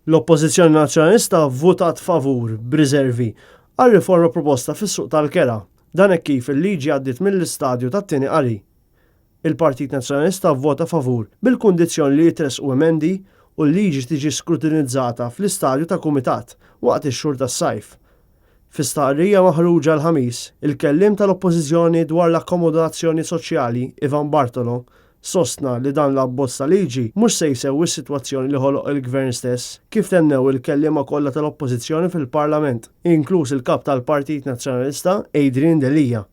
L-Oppożizzjoni Nazzjonalista vvutat favur b'riservi għar-riforma proposta fis-suq tal-kera. Dan hekk kif il-liġi għaddiet mill-istadju tat-tieni qari. Il-Partit Nazzjonalista vvota favur bil-kundizzjoni li jitresqu emendi u l-liġi tiġi skrutinizzata fl-istadju ta' kumitat waqt ix-xhur tas-sajf. Fi stqarrija maħruġa l-ħamis, il-kelliem tal-Oppożizzjoni dwar l-akkomodazzjoni soċjali Ivan Bartolo sostna li dan l-abbozz ta' liġi mhux se jsewwi s-sitwazzjoni li ħoloq il-Gvern stess, kif tennew il-kelliema kollha tal-Oppożizzjoni fil-Parlament, inkluż il-kap tal-Partit Nazzjonalista Adrian Delija.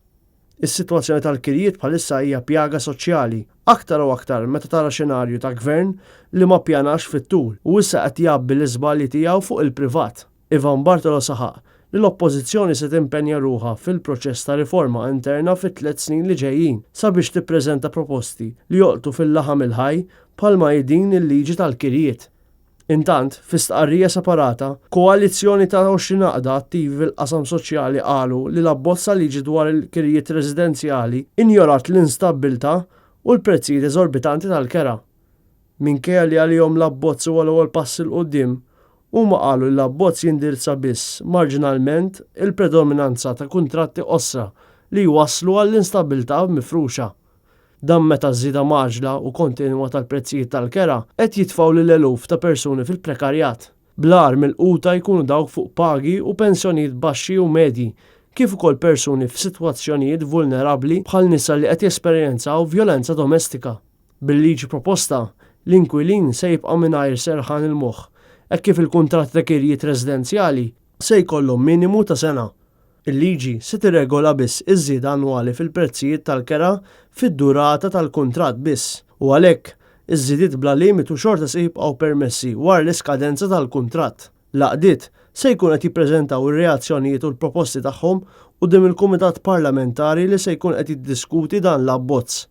Is-sitwazzjoni tal-Kirjiet bħalissa hija pjaga soċjali, aktar u aktar meta tara xenarju ta' gvern li ma ppjanax fit-tul u issa qed jabbi l-iżbalji tiegħu fuq il-privat. Ivan Bartolo saħaq li l-Oppożizzjoni se timpenja ruħha fil-proċess ta' riforma interna fit-3 snin li ġejjin sabiex tippreżenta proposti li joqtu fil-laħam il-ħaj bħalma jidin il-liġi tal-Kirjiet. Intant, fi stqarrija separata, Koalizzjoni ta' 20 għaqda attivi fil-qasam soċjali qalu li l-Abbozz liġi dwar il-Kirjiet Residenzjali injorat l-instabbiltà u l-prezzijiet eżorbitanti tal-kera. Minkejja li għalihom l-Abbozz huwa l-ewwel pass il quddiem, huma qalu li l-Abbozz jindirizza biss marġinalment il-predominanza ta' kuntratti qosra li jwasslu għall-instabbiltà mifruxa. Dan meta żieda maġla u kontinwa tal-prezzijiet tal-kera qed jitfgħu lil eluf ta' persuni fil-prekarjat. Blar mill-quta jkunu dawk fuq pagi u pensjonijiet baxxi u medji, kif ukoll persuni f'sitwazzjonijiet vulnerabbli bħal nisa li qed jesperjenzaw vjolenza domestika. Bil-liġi proposta, l-inkwilin se jibqa' mingħajr serħan il-moħħ, hekk kif il-kuntratt ta' kirjiet residenzjali se jkollhom minimu ta' sena. Il-liġi se tirregola biss iż-żieda annwali fil-prezzijiet tal-kera fid-durata tal-kuntratt biss u għalhekk iż-żidiet bla limitu xorta se jibqgħu permessi wara l-iskadenza tal-kuntratt. L-għaqdiet se jkun qed jippreżentaw ir-reazzjonijiet u l-proposti tagħhom quddiem il-Kumitat Parlamentari li se jkun qed jiddiskuti dan l-abbozz.